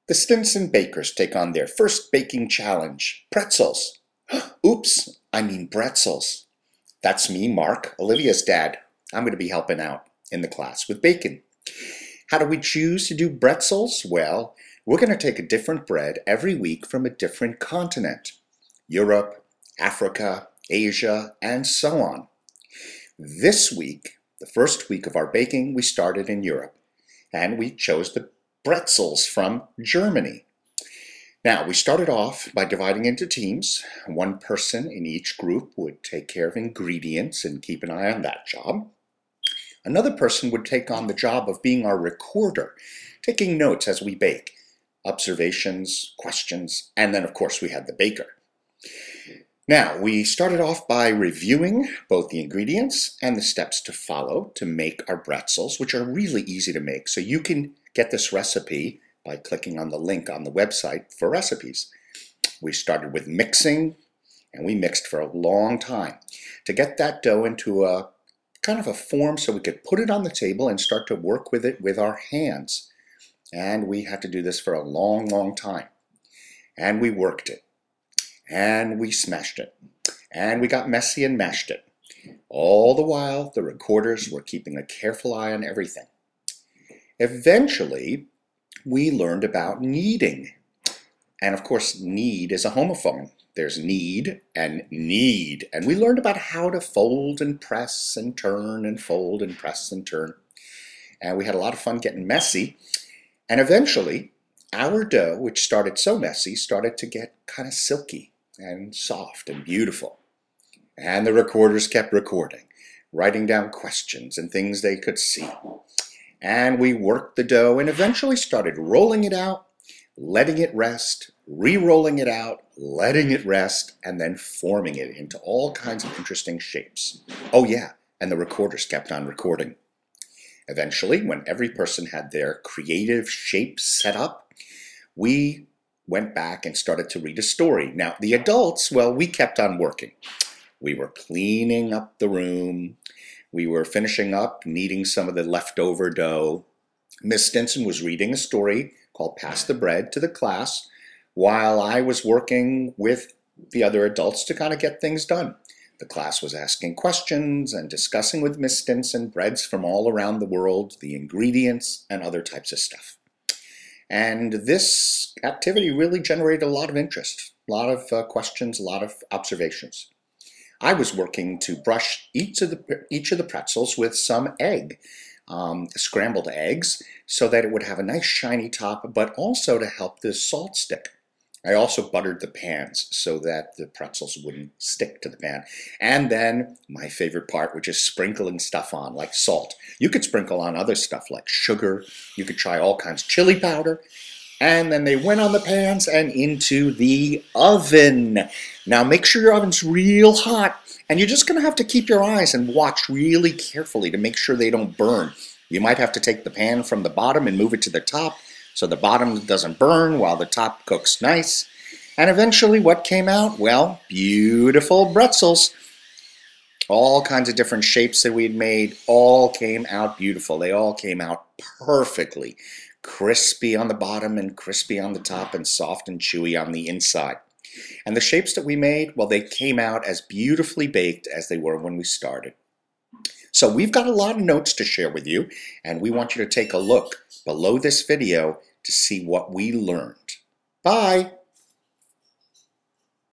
The Stinson bakers take on their first baking challenge, pretzels. Oops, I mean Bretzels. That's me, Marc, Olivia's dad. I'm going to be helping out in the class with baking. How do we choose to do Bretzels? Well, we're going to take a different bread every week from a different continent. Europe, Africa, Asia, and so on. This week, the first week of our baking, we started in Europe, and we chose the Bretzels from Germany. Now, we started off by dividing into teams. One person in each group would take care of ingredients and keep an eye on that job. Another person would take on the job of being our recorder, taking notes as we bake, observations, questions, and then of course we had the baker. Now, we started off by reviewing both the ingredients and the steps to follow to make our Bretzels, which are really easy to make. So you can get this recipe by clicking on the link on the website for recipes. We started with mixing, and we mixed for a long time to get that dough into a kind of a form so we could put it on the table and start to work with it with our hands. And we had to do this for a long, long time. And we worked it. And we smashed it. And we got messy and mashed it. All the while, the recorders were keeping a careful eye on everything. Eventually, we learned about kneading. And of course, knead is a homophone. There's need and need. And we learned about how to fold and press and turn and fold and press and turn. And we had a lot of fun getting messy. And eventually, our dough, which started so messy, started to get kind of silky and soft and beautiful. And the recorders kept recording, writing down questions and things they could see. And we worked the dough and eventually started rolling it out, letting it rest, re-rolling it out, letting it rest, and then forming it into all kinds of interesting shapes. Oh yeah, and the recorders kept on recording. Eventually, when every person had their creative shape set up, we went back and started to read a story. Now, the adults, well, we kept on working. We were cleaning up the room. We were finishing up, kneading some of the leftover dough. Miss Stinson was reading a story called Pass the Bread to the class, while I was working with the other adults to kind of get things done. The class was asking questions and discussing with Miss Stinson breads from all around the world, the ingredients, and other types of stuff. And this activity really generated a lot of interest, a lot of questions, a lot of observations. I was working to brush each of the pretzels with some egg, scrambled eggs, so that it would have a nice shiny top, but also to help the salt stick. I also buttered the pans so that the pretzels wouldn't stick to the pan. And then my favorite part, which is sprinkling stuff on, like salt. You could sprinkle on other stuff like sugar. You could try all kinds of chili powder. And then they went on the pans and into the oven. Now make sure your oven's real hot. And you're just going to have to keep your eyes and watch really carefully to make sure they don't burn. You might have to take the pan from the bottom and move it to the top, so the bottom doesn't burn while the top cooks nice. And eventually what came out? Well, beautiful Bretzels. All kinds of different shapes that we had made all came out beautiful. They all came out perfectly. Crispy on the bottom and crispy on the top and soft and chewy on the inside. And the shapes that we made, well, they came out as beautifully baked as they were when we started. So we've got a lot of notes to share with you, and we want you to take a look below this video to see what we learned. Bye!